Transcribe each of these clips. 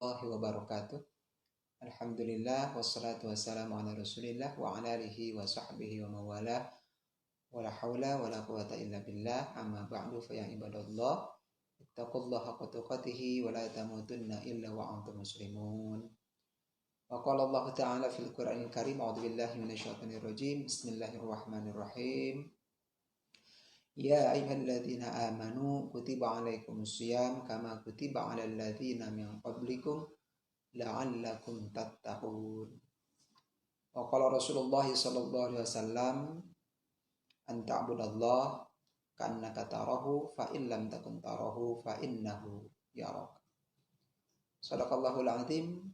Warahmatullahi wabarakatuh. Alhamdulillah wassalatu wassalamu ala Rasulillah wa ala alihi wa sahbihi wa mawalah. Wala haula wala quwata illa billah. Amma ba'du fa ya ibadallah. Ittaqullaha haqqa tuqatih wa la tamutunna illa wa antum muslimun. Wa qala Allah ta'ala fil Qur'anil Karim, a'udzu billahi minasyaitonir rajim. Bismillahirrahmanirrahim. Ya ayyuhalladzina amanu kutiba alaikumus syiyam kama kutiba alal ladzina min qablikum la'allakum tattaqun. Wa qala Rasulullah sallallahu alaihi wasallam an ta'budallah ka'annaka tarahu fa in lam takun tarahu fa innahu yarak. Shadaqallahul azim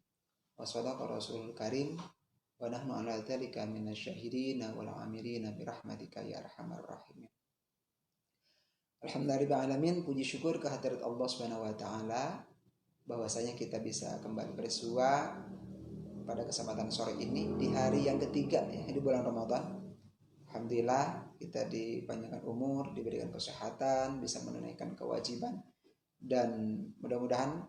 wa shadaqa rasulul karim wa nahnu ala dzalika minasyahidin wal amilin bi rahmatika ya arhamar rahimin. Alhamdulillahirrahmanirrahim. Puji syukur kehadirat Allah Subhanahu wa taala bahwasanya kita bisa kembali bersua pada kesempatan sore ini di hari yang ketiga ya, di bulan Ramadan. Alhamdulillah kita dipanjangkan umur, diberikan kesehatan, bisa menunaikan kewajiban, dan mudah-mudahan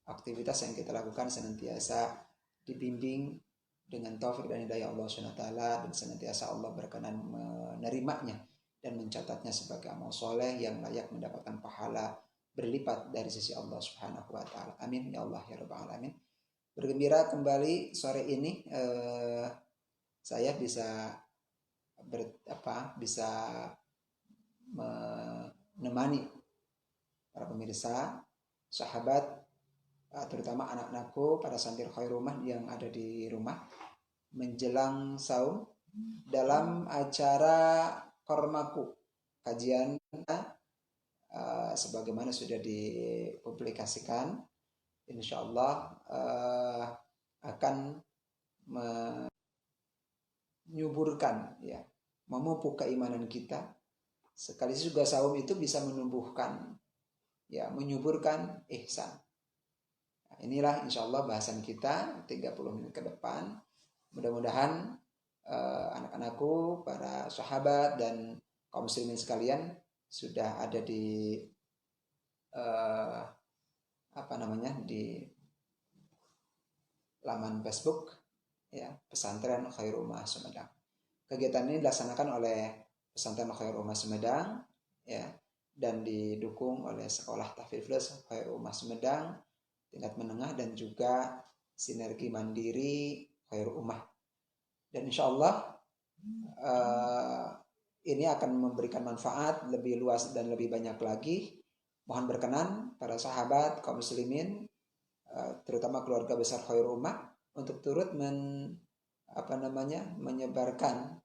aktivitas yang kita lakukan senantiasa dibimbing dengan taufik dan hidayah Allah Subhanahu wa taala, dan senantiasa Allah berkenan menerimanya dan mencatatnya sebagai amal soleh yang layak mendapatkan pahala berlipat dari sisi Allah Subhanahu wa taala. Amin ya Allah ya rabbal alamin. Bergembira kembali sore ini saya bisa menemani para pemirsa, sahabat, terutama anak-anakku, para santri khairumah yang ada di rumah menjelang saum dalam acara Kormaku, kajian sebagaimana sudah dipublikasikan, insya Allah akan menyuburkan ya, memupuk keimanan kita. Sekaligus juga saum itu bisa menumbuhkan ya, menyuburkan ihsan. Nah, inilah insya Allah bahasan kita 30 menit ke depan. Mudah-mudahan anak-anakku, para sahabat dan kaum muslimin sekalian sudah ada di di laman Facebook ya, Pesantren Khairumah Sumedang. Kegiatan ini dilaksanakan oleh Pesantren Khairumah Sumedang ya, dan didukung oleh Sekolah Tahfidz Khairumah Sumedang tingkat menengah dan juga Sinergi Mandiri Khairumah. Dan insya Allah ini akan memberikan manfaat lebih luas dan lebih banyak lagi. Mohon berkenan para sahabat kaum muslimin, terutama keluarga besar Khairumah, untuk turut menyebarkan,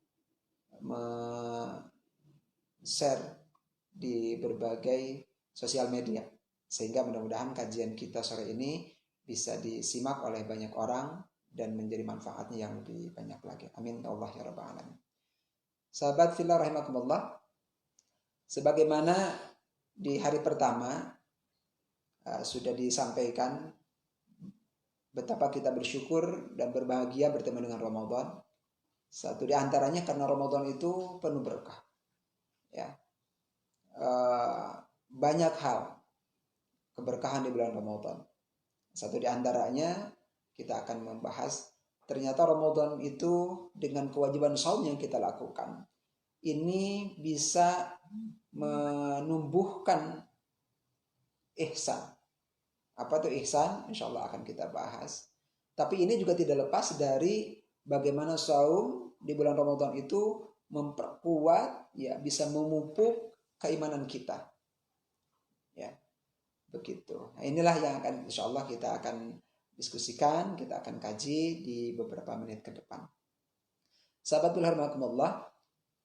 share di berbagai sosial media, sehingga mudah-mudahan kajian kita sore ini bisa disimak oleh banyak orang dan menjadi manfaatnya yang lebih banyak lagi. Amin ya Allah ya rabbal alamin. Sahabat fillah rahimakumullah, sebagaimana di hari pertama sudah disampaikan betapa kita bersyukur dan berbahagia bertemu dengan Ramadan. Satu di antaranya karena Ramadan itu penuh berkah ya. Banyak hal keberkahan di bulan Ramadan. Satu di antaranya kita akan membahas ternyata Ramadan itu dengan kewajiban saum yang kita lakukan ini bisa menumbuhkan ihsan. Apa itu ihsan? Insya Allah akan kita bahas. Tapi ini juga tidak lepas dari bagaimana saum di bulan Ramadan itu memperkuat ya, bisa memupuk keimanan kita. Ya. Begitu. Nah, inilah yang akan insya Allah kita akan diskusikan, kita akan kaji di beberapa menit ke depan. Sahabat rahimakumullah,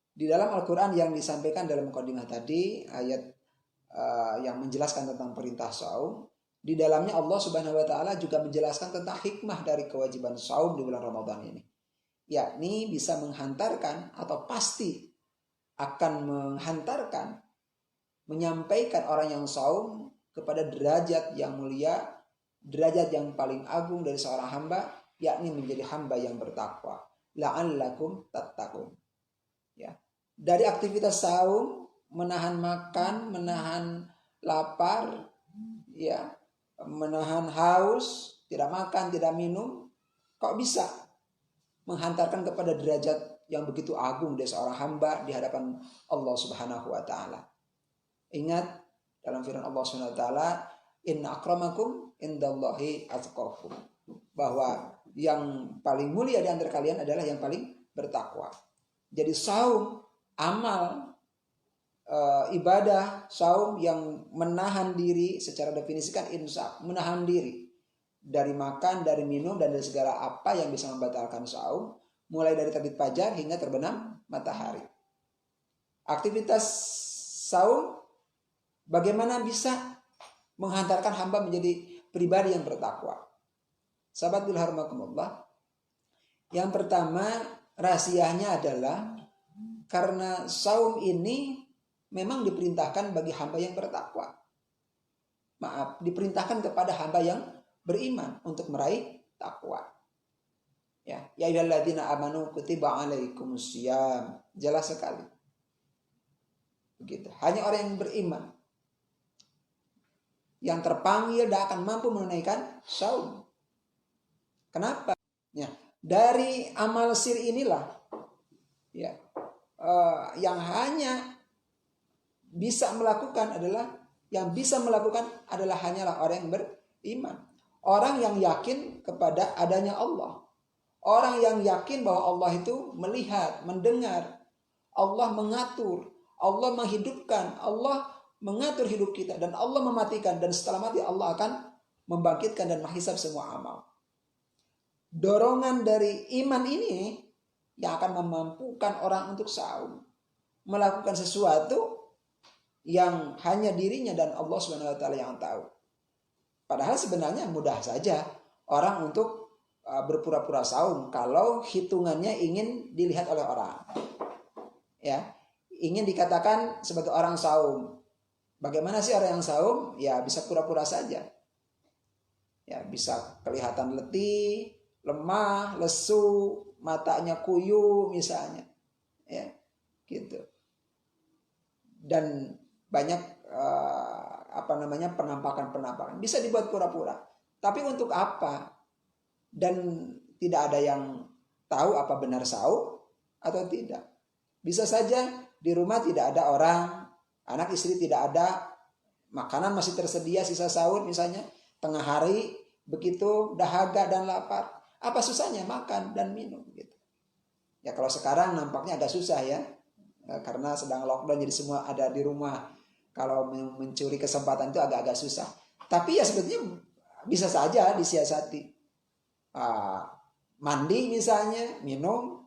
di dalam Al-Quran yang disampaikan dalam mukadimah tadi, ayat yang menjelaskan tentang perintah saum, di dalamnya Allah Subhanahu wa taala juga menjelaskan tentang hikmah dari kewajiban saum di bulan Ramadan ini. Yakni bisa menghantarkan atau pasti akan menghantarkan, menyampaikan orang yang saum kepada derajat yang mulia, derajat yang paling agung dari seorang hamba, yakni menjadi hamba yang bertakwa. La'allakum tattaqun. Ya. Dari aktivitas saum, menahan makan, menahan lapar, ya, menahan haus, tidak makan, tidak minum, kok bisa menghantarkan kepada derajat yang begitu agung dari seorang hamba di hadapan Allah Subhanahu wa taala. Ingat dalam firman Allah Subhanahu wa taala, inna akramakum indallahi atqakum, bahwa yang paling mulia di antara kalian adalah yang paling bertakwa. Jadi saum, amal, ibadah saum yang menahan diri, secara definisikan imsak, menahan diri dari makan, dari minum, dan dari segala apa yang bisa membatalkan saum, mulai dari terbit fajar hingga terbenam matahari. Aktivitas saum bagaimana bisa menghantarkan hamba menjadi pribadi yang bertakwa. Sahabat bilharmakumullah, yang pertama rahasianya adalah karena saum ini memang diperintahkan bagi hamba yang bertakwa. Diperintahkan kepada hamba yang beriman untuk meraih takwa. Ya ayyuhalladzina amanu kutiba alaikumusiyam. Jelas sekali. Begitu. Hanya orang yang beriman yang terpanggil dan akan mampu menunaikan saum. Kenapa? Ya, dari amal sir inilah ya yang hanya bisa melakukan adalah hanyalah orang yang beriman. Orang yang yakin kepada adanya Allah. Orang yang yakin bahwa Allah itu melihat, mendengar. Allah mengatur, Allah menghidupkan, Allah mengatur hidup kita, dan Allah mematikan, dan setelah mati Allah akan membangkitkan dan menghisab semua amal. Dorongan dari iman ini yang akan memampukan orang untuk saum, melakukan sesuatu yang hanya dirinya dan Allah Subhanahu wa taala yang tahu. Padahal sebenarnya mudah saja orang untuk berpura-pura saum kalau hitungannya ingin dilihat oleh orang. Ya, ingin dikatakan sebagai orang saum. Bagaimana sih orang yang saum? Ya bisa pura-pura saja. Ya, bisa kelihatan letih, lemah, lesu, matanya kuyu misalnya. Ya, gitu. Dan banyak penampakan bisa dibuat pura-pura. Tapi untuk apa? Dan tidak ada yang tahu apa benar saum atau tidak. Bisa saja di rumah tidak ada orang, anak istri tidak ada, makanan masih tersedia sisa sahur misalnya, tengah hari begitu dahaga dan lapar. Apa susahnya makan dan minum gitu. Ya kalau sekarang nampaknya agak susah ya. Karena sedang lockdown jadi semua ada di rumah. Kalau mencuri kesempatan itu agak-agak susah. Tapi ya sebetulnya bisa saja disiasati. Mandi misalnya, minum,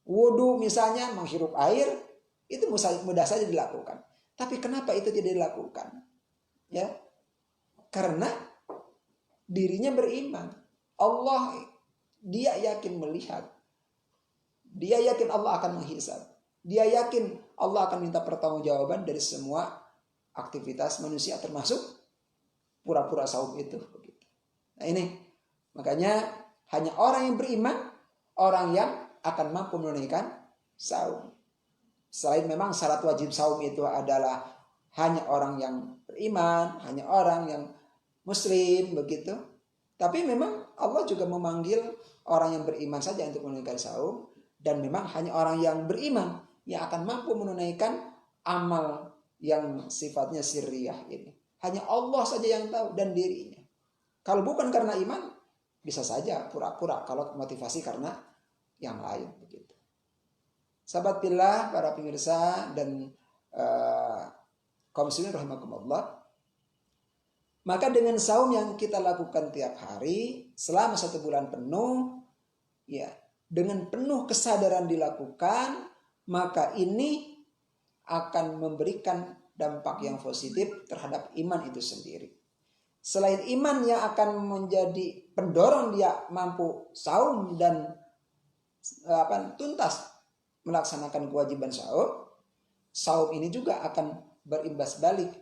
wudu misalnya, menghirup air, itu mudah saja dilakukan. Tapi kenapa itu tidak dilakukan? Ya, karena dirinya beriman. Allah, dia yakin melihat. Dia yakin Allah akan menghisab. Dia yakin Allah akan minta pertanggungjawaban dari semua aktivitas manusia, termasuk pura-pura saum itu. Nah ini, makanya hanya orang yang beriman, orang yang akan mampu menunaikan saum. Selain memang syarat wajib saum itu adalah hanya orang yang beriman, hanya orang yang muslim begitu. Tapi memang Allah juga memanggil orang yang beriman saja untuk menunaikan saum. Dan memang hanya orang yang beriman yang akan mampu menunaikan amal yang sifatnya sirriyah ini. Hanya Allah saja yang tahu dan dirinya. Kalau bukan karena iman, bisa saja pura-pura. Kalau motivasi karena yang lain begitu. Sahabat billah, para pemirsa dan kaum muslimin rahimakumullah. Maka dengan saum yang kita lakukan tiap hari selama 1 bulan penuh, ya, dengan penuh kesadaran dilakukan, maka ini akan memberikan dampak yang positif terhadap iman itu sendiri. Selain iman yang akan menjadi pendorong dia mampu saum dan tuntas melaksanakan kewajiban saum, saum ini juga akan berimbas balik,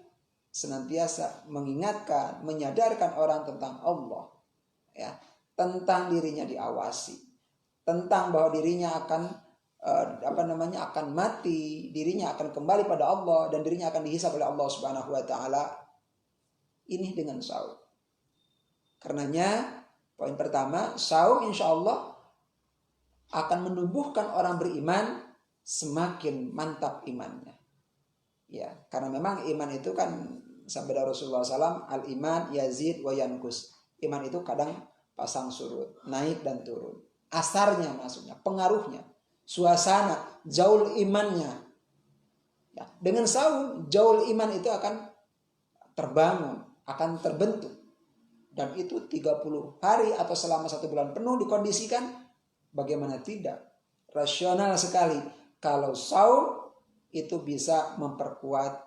senantiasa mengingatkan, menyadarkan orang tentang Allah, ya, tentang dirinya diawasi, tentang bahwa dirinya akan akan mati, dirinya akan kembali pada Allah, dan dirinya akan dihisab oleh Allah Subhanahu wa taala. Ini dengan saum. Karenanya poin pertama, saum insya Allah akan menumbuhkan orang beriman semakin mantap imannya. Ya, karena memang iman itu kan sabda Rasulullah SAW, al-iman yazid wa yankus. Iman itu kadang pasang surut, naik dan turun. Asarnya maksudnya, pengaruhnya, suasana, jaul imannya. Ya, dengan saum, jaul iman itu akan terbangun, akan terbentuk. Dan itu 30 hari atau selama 1 bulan penuh dikondisikan. Bagaimana tidak? Rasional sekali. Kalau saum itu bisa memperkuat,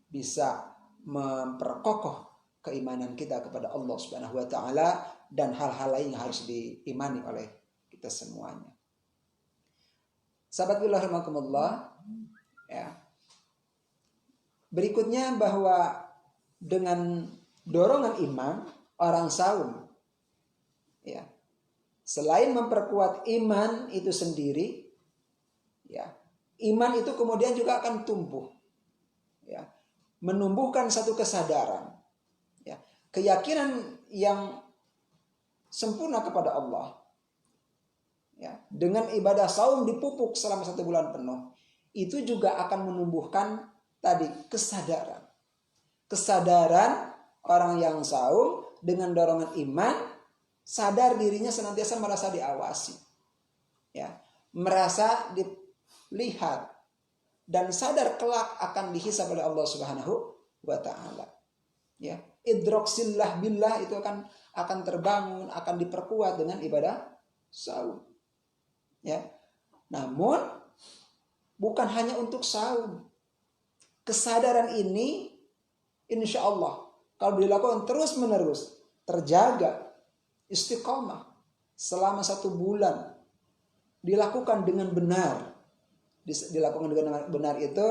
bisa memperkokoh keimanan kita kepada Allah Subhanahu wa taala dan hal-hal lain yang harus diimani oleh kita semuanya. Sahabat billah rahimakumullah, ya. Berikutnya bahwa dengan dorongan iman orang saum, ya, selain memperkuat iman itu sendiri, ya, iman itu kemudian juga akan tumbuh, ya, menumbuhkan satu kesadaran, ya, keyakinan yang sempurna kepada Allah, ya, dengan ibadah saum dipupuk selama 1 bulan penuh, itu juga akan menumbuhkan tadi kesadaran orang yang saum dengan dorongan iman, sadar dirinya senantiasa merasa diawasi, ya, merasa dilihat dan sadar kelak akan dihisab oleh Allah Subhanahu wa taala. Ya, idroksillah billah itu akan terbangun, akan diperkuat dengan ibadah saum. Ya. Namun bukan hanya untuk saum. Kesadaran ini insya Allah kalau dilakukan terus-menerus, terjaga, istiqomah selama 1 bulan, dilakukan dengan benar. Dilakukan dengan benar itu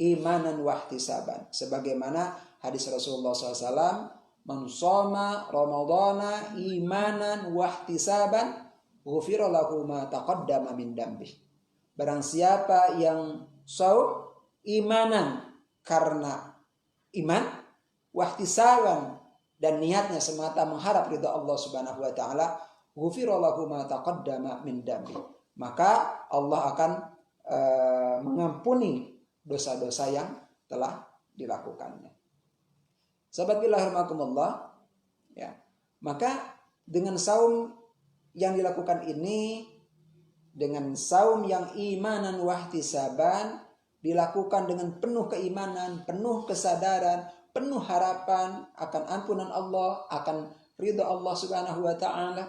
imanan wahtisaban. Sebagaimana hadis Rasulullah SAW, man shoma ramadhana imanan wahtisaban ghufira lahu ma taqaddama min dambih. Barang siapa yang shaum imanan karena iman, wahtisaban dan niatnya semata mengharap ridha Allah Subhanahu wa taala, ghufira lahu ma taqaddama min dambi. Maka Allah akan mengampuni dosa-dosa yang telah dilakukannya. Sahabat billah rahimakumullah, ya. Maka dengan saum yang dilakukan ini, dengan saum yang imanan wahtisaban, dilakukan dengan penuh keimanan, penuh kesadaran, penuh harapan akan ampunan Allah, akan ridha Allah Subhanahu wa taala.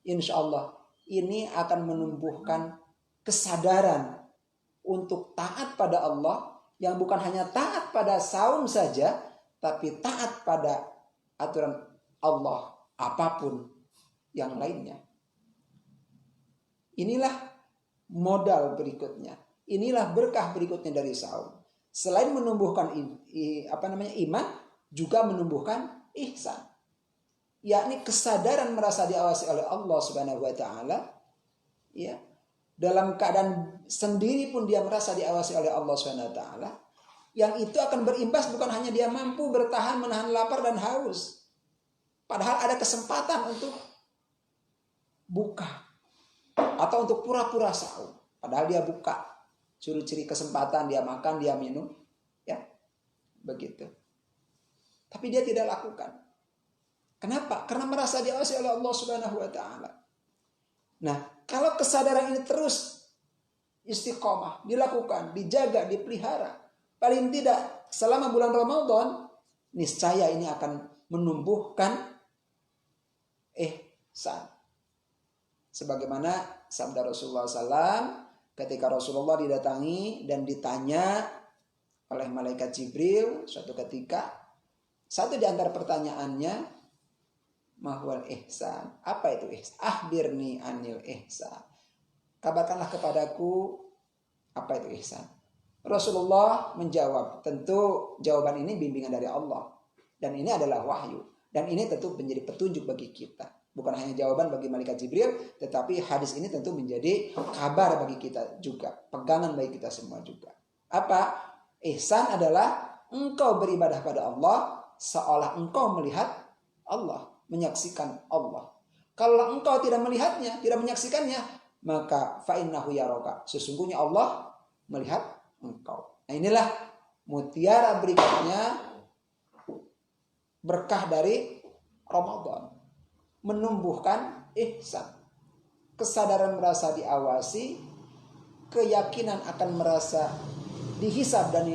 Insyaallah ini akan menumbuhkan kesadaran untuk taat pada Allah, yang bukan hanya taat pada saum saja, tapi taat pada aturan Allah apapun yang lainnya. Inilah modal berikutnya. Inilah berkah berikutnya dari saum. Selain menumbuhkan iman, juga menumbuhkan ihsan. Yakni kesadaran merasa diawasi oleh Allah Subhanahu wa taala, ya. Dalam keadaan sendiri pun dia merasa diawasi oleh Allah Subhanahu wa taala. Yang itu akan berimbas bukan hanya dia mampu bertahan menahan lapar dan haus. Padahal ada kesempatan untuk buka atau untuk pura-pura saum. Padahal dia buka. Curi-curi kesempatan dia makan, dia minum, ya, begitu. Tapi dia tidak lakukan. Kenapa? Karena merasa diawasi oleh Allah Subhanahu wa taala. Nah, kalau kesadaran ini terus istiqomah, dilakukan, dijaga, dipelihara, paling tidak selama bulan Ramadan, niscaya ini akan menumbuhkan ihsan. Sebagaimana sabda Rasulullah SAW, ketika Rasulullah didatangi dan ditanya oleh malaikat Jibril suatu ketika, satu di antara pertanyaannya, mahwal ihsan, apa itu ihsan? Akhbirni anil ihsan, kabarkanlah kepadaku apa itu ihsan. Rasulullah menjawab, tentu jawaban ini bimbingan dari Allah dan ini adalah wahyu dan ini tentu menjadi petunjuk bagi kita. Bukan hanya jawaban bagi malaikat Jibril, tetapi hadis ini tentu menjadi kabar bagi kita juga, pegangan bagi kita semua juga. Apa? Ihsan adalah engkau beribadah pada Allah seolah engkau melihat Allah, menyaksikan Allah. Kalau engkau tidak melihatnya, tidak menyaksikannya, maka fa innahu yaraka, sesungguhnya Allah melihat engkau. Nah, inilah mutiara berikutnya berkah dari Ramadan, menumbuhkan ihsan, kesadaran merasa diawasi, keyakinan akan merasa dihisab dan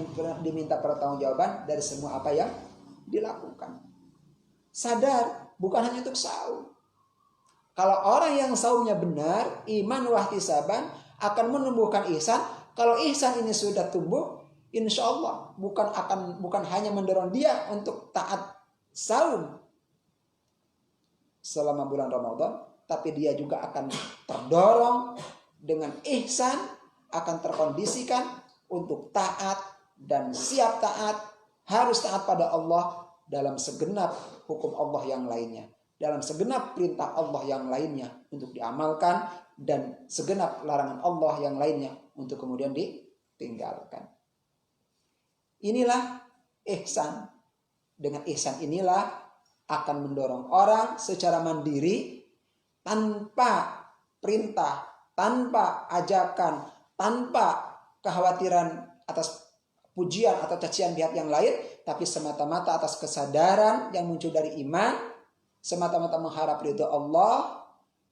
diminta pertanggungjawaban dari semua apa yang dilakukan. Sadar bukan hanya untuk saum. Kalau orang yang saumnya benar, iman wahtisaban, akan menumbuhkan ihsan. Kalau ihsan ini sudah tumbuh, insya Allah bukan hanya mendorong dia untuk taat saum selama bulan Ramadan, tapi dia juga akan terdorong dengan ihsan, akan terkondisikan untuk taat dan siap taat, harus taat pada Allah dalam segenap hukum Allah yang lainnya, dalam segenap perintah Allah yang lainnya untuk diamalkan, dan segenap larangan Allah yang lainnya untuk kemudian ditinggalkan. Inilah ihsan. Dengan ihsan inilah akan mendorong orang secara mandiri, tanpa perintah, tanpa ajakan, tanpa kekhawatiran atas pujian atau cacian pihak yang lain, tapi semata-mata atas kesadaran yang muncul dari iman, semata-mata mengharap ridho Allah,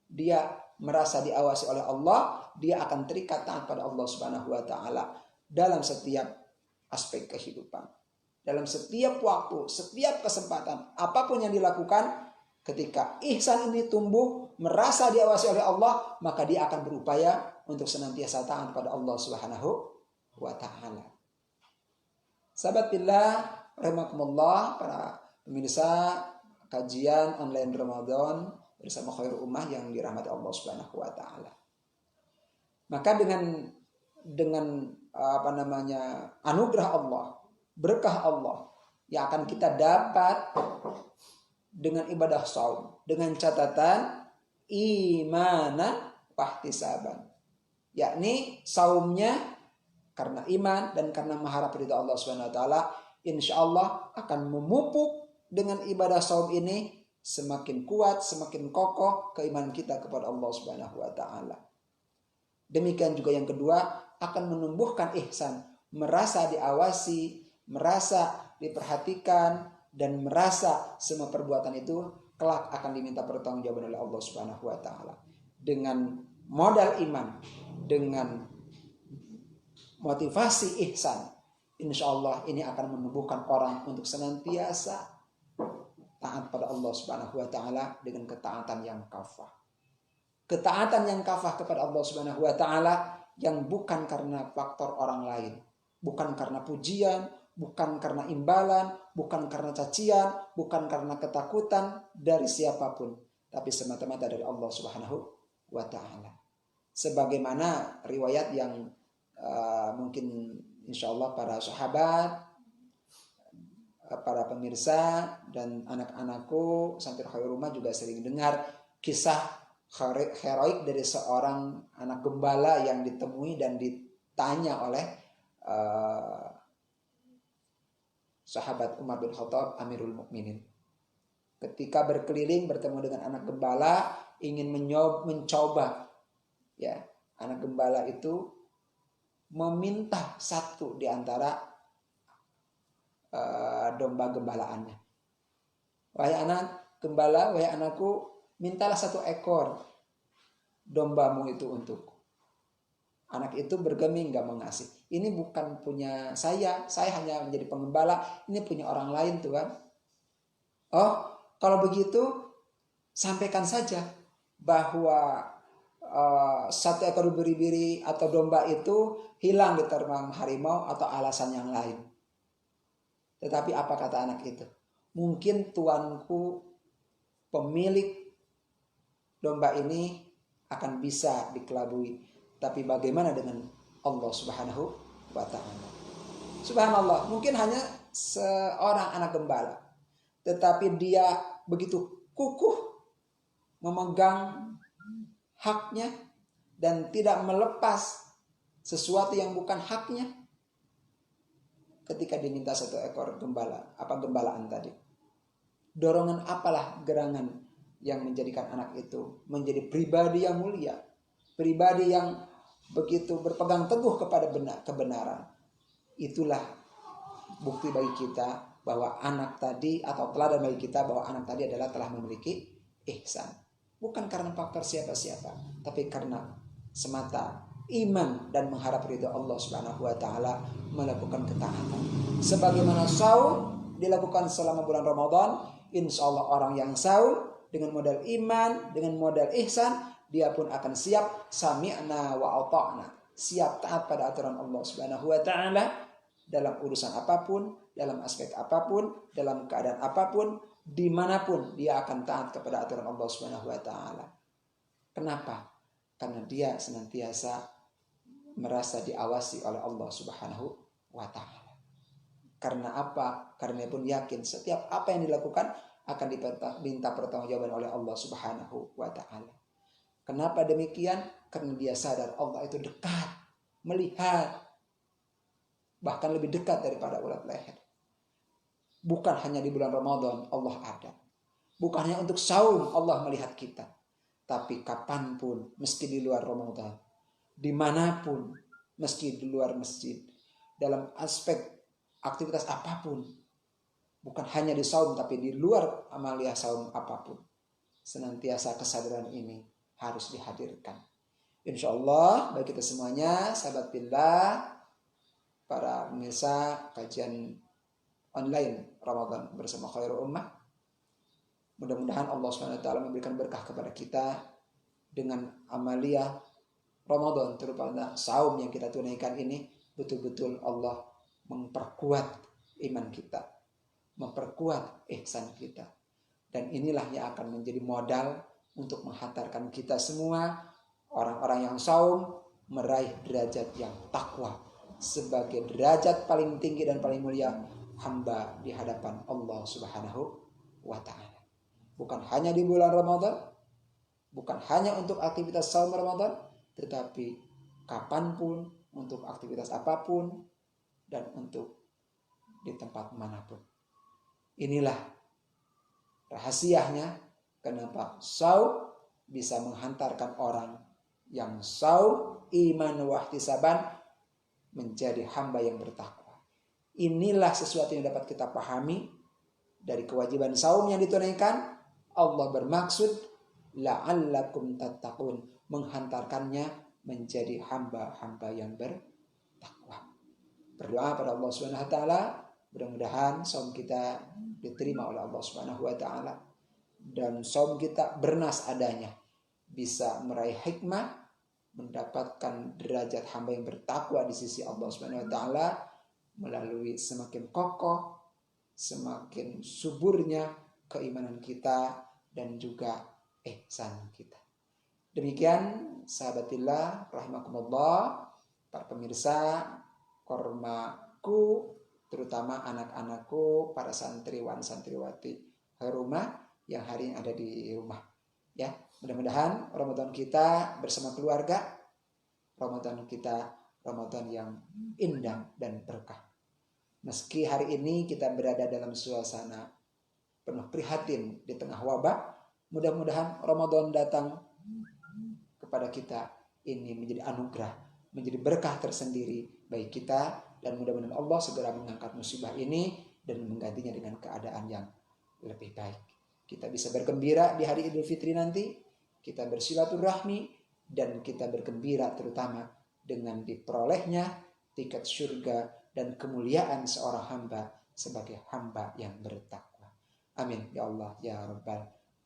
dia merasa diawasi oleh Allah, dia akan terikat taat pada Allah Subhanahu wa taala dalam setiap aspek kehidupan. Dalam setiap waktu, setiap kesempatan, apapun yang dilakukan, ketika ihsan ini tumbuh, merasa diawasi oleh Allah, maka dia akan berupaya untuk senantiasa taat pada Allah Subhanahu wa taala. Sahabat billah, rahimakumullah, para pemirsa kajian online Ramadan bersama Khairul Ummah yang dirahmati Allah Subhanahu wa taala. Maka dengan anugerah Allah, berkah Allah yang akan kita dapat dengan ibadah saum, dengan catatan imanan wahtisaban, yakni saumnya karena iman dan karena mengharap ridha Allah Subhanahu wa taala, insyaallah akan memupuk dengan ibadah saum ini semakin kuat, semakin kokoh keimanan kita kepada Allah Subhanahu wa taala. Demikian juga yang kedua, akan menumbuhkan ihsan, merasa diawasi, merasa diperhatikan, dan merasa semua perbuatan itu kelak akan diminta pertanggungjawaban oleh Allah Subhanahu wa taala. Dengan modal iman, dengan motivasi ihsan, insya Allah ini akan menumbuhkan orang untuk senantiasa taat pada Allah Subhanahu wa taala dengan ketaatan yang kafah. Ketaatan yang kafah kepada Allah Subhanahu wa taala yang bukan karena faktor orang lain, bukan karena pujian, bukan karena imbalan, bukan karena cacian, bukan karena ketakutan dari siapapun, tapi semata-mata dari Allah Subhanahu wa taala. Sebagaimana riwayat yang mungkin insya Allah para sahabat, para pemirsa dan anak-anakku santri Khairul Ummah juga sering dengar kisah heroik dari seorang anak gembala yang ditemui dan ditanya oleh sahabat Umar bin Khattab Amirul Mukminin. Ketika berkeliling bertemu dengan anak gembala, ingin mencoba, ya, anak gembala itu meminta satu di antara domba gembalaannya. Wahai anak gembala, wahai anakku, mintalah satu ekor dombamu itu untukku. Anak itu bergeming gak mau ngasih. Ini bukan punya saya hanya menjadi pengembala, ini punya orang lain Tuhan. Oh, kalau begitu sampaikan saja bahwa satu ekor biri-biri atau domba itu hilang di termang harimau atau alasan yang lain. Tetapi apa kata anak itu? Mungkin tuanku pemilik domba ini akan bisa dikelabui, tapi bagaimana dengan Allah Subhanahu wa taala? Subhanallah, mungkin hanya seorang anak gembala, tetapi dia begitu kukuh memegang haknya dan tidak melepas sesuatu yang bukan haknya ketika diminta satu ekor gembala, gembalaan tadi. Dorongan apalah gerangan yang menjadikan anak itu menjadi pribadi yang mulia, pribadi yang begitu berpegang teguh kepada kebenaran. Itulah bukti bagi kita bahwa anak tadi, atau teladan bagi kita bahwa anak tadi adalah telah memiliki ihsan. Bukan karena faktor siapa-siapa, tapi karena semata iman dan mengharap ridho Allah Subhanahu wa taala, melakukan ketaatan. Sebagaimana saum dilakukan selama bulan Ramadan, insya Allah orang yang saum dengan modal iman, dengan modal ihsan, dia pun akan siap sami'na wa ata'na, siap taat pada aturan Allah Subhanahu wa taala dalam urusan apapun, dalam aspek apapun, dalam keadaan apapun, dimanapun dia akan taat kepada aturan Allah Subhanahu wa taala. Kenapa? Karena dia senantiasa merasa diawasi oleh Allah Subhanahu wa taala. Karena apa? Karena dia pun yakin setiap apa yang dilakukan akan diminta pertanggungjawaban oleh Allah Subhanahu wa taala. Kenapa demikian? Karena dia sadar Allah itu dekat, melihat, bahkan lebih dekat daripada ulat leher. Bukan hanya di bulan Ramadan Allah ada. Bukan hanya untuk saum Allah melihat kita. Tapi kapanpun, meski di luar Ramadan, dimanapun, meski di luar masjid, dalam aspek aktivitas apapun, bukan hanya di saum tapi di luar amalia saum apapun, senantiasa kesadaran ini harus dihadirkan. Insya Allah bagi kita semuanya, sahabat billah, para pemirsa kajian online Ramadan bersama Khairul Ummah, mudah-mudahan Allah SWT memberikan berkah kepada kita dengan amalia Ramadan, terutama saum yang kita tunaikan ini. Betul-betul Allah memperkuat iman kita, memperkuat ihsan kita, dan inilah yang akan menjadi modal untuk menghantarkan kita semua, orang-orang yang saum, meraih derajat yang takwa sebagai derajat paling tinggi dan paling mulia hamba di hadapan Allah Subhanahu wa taala. Bukan hanya di bulan Ramadan, bukan hanya untuk aktivitas saum Ramadan, tetapi kapanpun, untuk aktivitas apapun, dan untuk di tempat manapun. Inilah rahasianya kenapa saum bisa menghantarkan orang yang saum iman wa ihtisaban menjadi hamba yang bertakwa. Inilah sesuatu yang dapat kita pahami dari kewajiban saum yang ditunaikan. Allah bermaksud la'allakum tattaqun, menghantarkannya menjadi hamba-hamba yang bertakwa. Berdoa pada Allah Subhanahu wa taala, mudah-mudahan saum kita diterima oleh Allah Subhanahu wa taala dan saum kita bernas adanya, bisa meraih hikmah, mendapatkan derajat hamba yang bertakwa di sisi Allah Subhanahu wa taala melalui semakin kokoh, semakin suburnya keimanan kita dan juga ihsan kita. Demikian sahabatillah rahimakumullah, para pemirsa kormaku, terutama anak-anakku, para santriwan santriwati rumah yang hari ini ada di rumah. Ya, mudah-mudahan Ramadan kita bersama keluarga, Ramadan kita Ramadan yang indah dan berkah. Meski hari ini kita berada dalam suasana penuh prihatin di tengah wabah, mudah-mudahan Ramadan datang kepada kita ini menjadi anugerah, menjadi berkah tersendiri bagi kita, dan mudah-mudahan Allah segera mengangkat musibah ini dan menggantinya dengan keadaan yang lebih baik. Kita bisa bergembira di hari Idul Fitri nanti, kita bersilaturahmi, dan kita bergembira terutama dengan diperolehnya tiket surga dan kemuliaan seorang hamba sebagai hamba yang bertakwa. Amin ya Allah ya Rabbal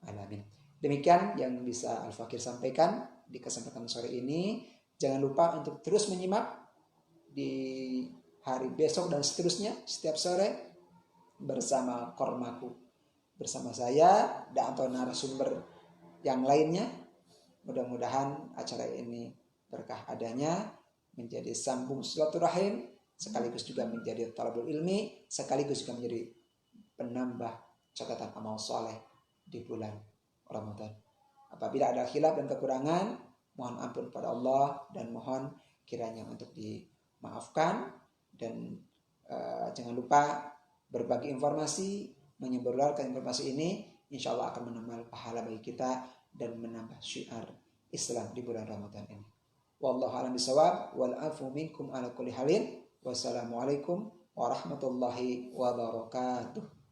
Alamin. Demikian yang bisa Al-Fakir sampaikan di kesempatan sore ini. Jangan lupa untuk terus menyimak di hari besok dan seterusnya setiap sore bersama kormaku, bersama saya dan atau narasumber yang lainnya. Mudah-mudahan acara ini berkah adanya, menjadi sambung silaturahim, sekaligus juga menjadi talabul ilmi, sekaligus juga menjadi penambah catatan amal soleh di bulan Ramadan. Apabila ada khilaf dan kekurangan, mohon ampun pada Allah dan mohon kiranya untuk dimaafkan. Dan jangan lupa berbagi informasi, menyebarluaskan informasi ini, insya Allah akan menambah pahala bagi kita dan menambah syiar Islam di bulan Ramadan ini. Wallahu a'lam bishawab, wal afu minkum ala kulli halin. Wassalamualaikum warahmatullahi wabarakatuh.